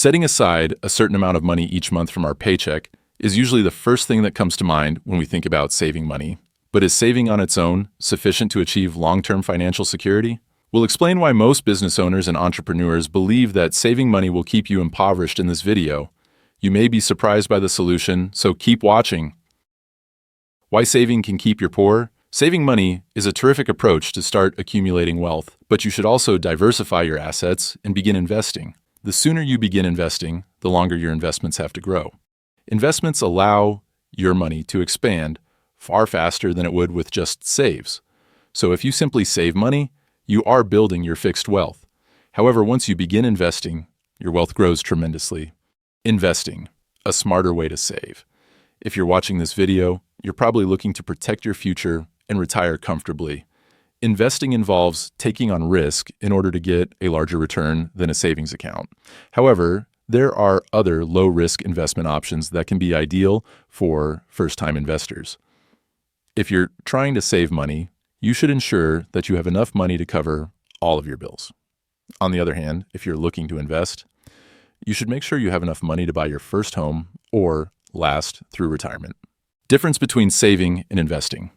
Setting aside a certain amount of money each month from our paycheck is usually the first thing that comes to mind when we think about saving money. But is saving on its own sufficient to achieve long-term financial security? We'll explain why most business owners and entrepreneurs believe that saving money will keep you impoverished in this video. You may be surprised by the solution, so keep watching. Why saving can keep you poor? Saving money is a terrific approach to start accumulating wealth, but you should also diversify your assets and begin investing. The sooner you begin investing, the longer your investments have to grow. Investments allow your money to expand far faster than it would with just saves. So if you simply save money, you are building your fixed wealth. However, once you begin investing, your wealth grows tremendously. Investing, a smarter way to save. If you're watching this video, you're probably looking to protect your future and retire comfortably. Investing involves taking on risk in order to get a larger return than a savings account. However, there are other low-risk investment options that can be ideal for first-time investors. If you're trying to save money, you should ensure that you have enough money to cover all of your bills. On the other hand, if you're looking to invest, you should make sure you have enough money to buy your first home or last through retirement. Difference between saving and investing.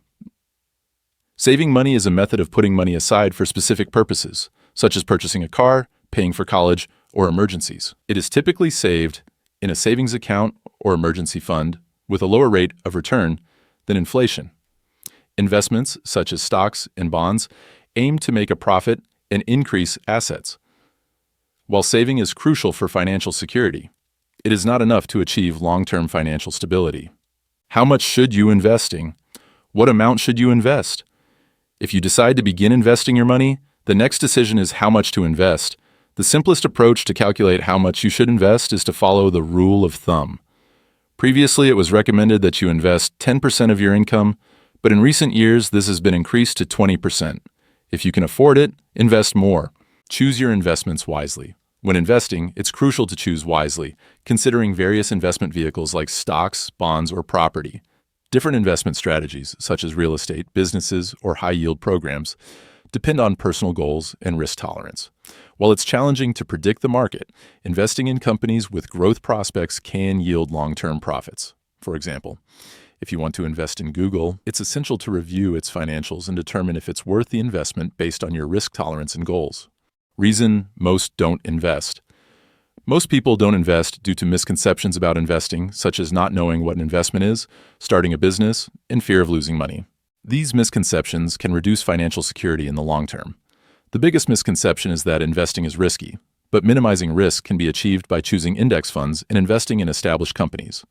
Saving money is a method of putting money aside for specific purposes, such as purchasing a car, paying for college, or emergencies. It is typically saved in a savings account or emergency fund with a lower rate of return than inflation. Investments, such as stocks and bonds, aim to make a profit and increase assets. While saving is crucial for financial security, it is not enough to achieve long-term financial stability. How much should you investing? What amount should you invest? If you decide to begin investing your money, the next decision is how much to invest. The simplest approach to calculate how much you should invest is to follow the rule of thumb. Previously, it was recommended that you invest 10% of your income, but in recent years, this has been increased to 20%. If you can afford it, invest more. Choose your investments wisely. When investing, it's crucial to choose wisely, considering various investment vehicles like stocks, bonds, or property. Different investment strategies, such as real estate, businesses, or high-yield programs, depend on personal goals and risk tolerance. While it's challenging to predict the market, investing in companies with growth prospects can yield long-term profits. For example, if you want to invest in Google, it's essential to review its financials and determine if it's worth the investment based on your risk tolerance and goals. Reason most don't invest. Most people don't invest due to misconceptions about investing, such as not knowing what an investment is, starting a business, and fear of losing money. These misconceptions can reduce financial security in the long term. The biggest misconception is that investing is risky, but minimizing risk can be achieved by choosing index funds and investing in established companies.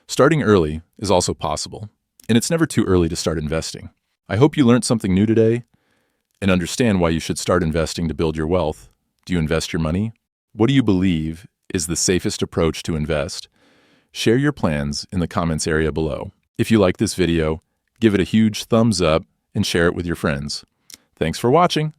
Starting early is also possible, and it's never too early to start investing. I hope you learned something new today and understand why you should start investing to build your wealth. Do you invest your money? What do you believe is the safest approach to invest? Share your plans in the comments area below. If you like this video, give it a huge thumbs up and share it with your friends. Thanks for watching.